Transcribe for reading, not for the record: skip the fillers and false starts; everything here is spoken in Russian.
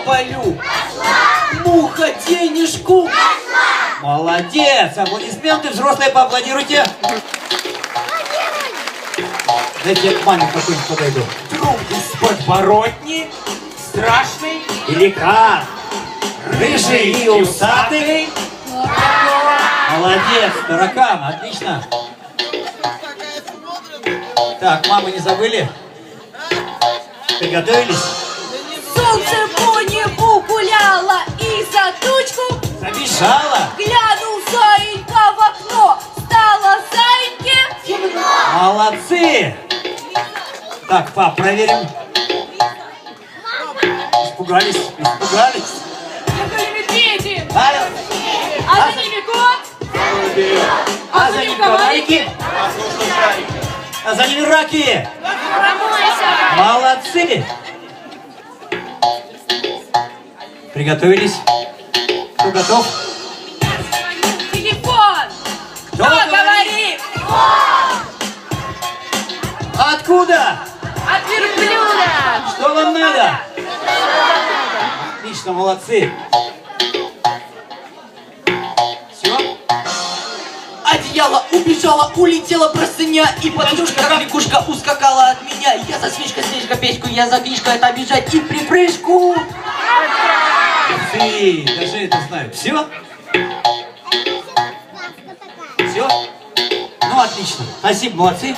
полю. Муха денежку. Молодец! Аплодисменты, взрослые, поаплодируйте. Дайте я к маме какой-нибудь подойду. Друг из подворотни, страшный, Великан, рыжий и усатый. Молодец, таракан, отлично. Так, мамы не забыли? Приготовились? Солнце по небу гуляло и за тучку Забежала? глянул заинька в окно. Стало заиньке темно. Молодцы! Так, пап, проверим. Испугались, испугались. Это медведи, А а за ними кот, а за ним коварики, а за ними раки. Молодцы! Приготовились? Кто готов? телефон. Кто Кто говорит? Откуда? От верблюда. Что вам надо? Отлично, молодцы. Все? одеяло убежала, улетела простыня, и подушка, как лягушка, ускакала от меня. Я за свечка, печку, я за Гришку, это бежать и припрыжку. Ты, даже это знаю. Все? Все? Ну, отлично. Спасибо, молодцы.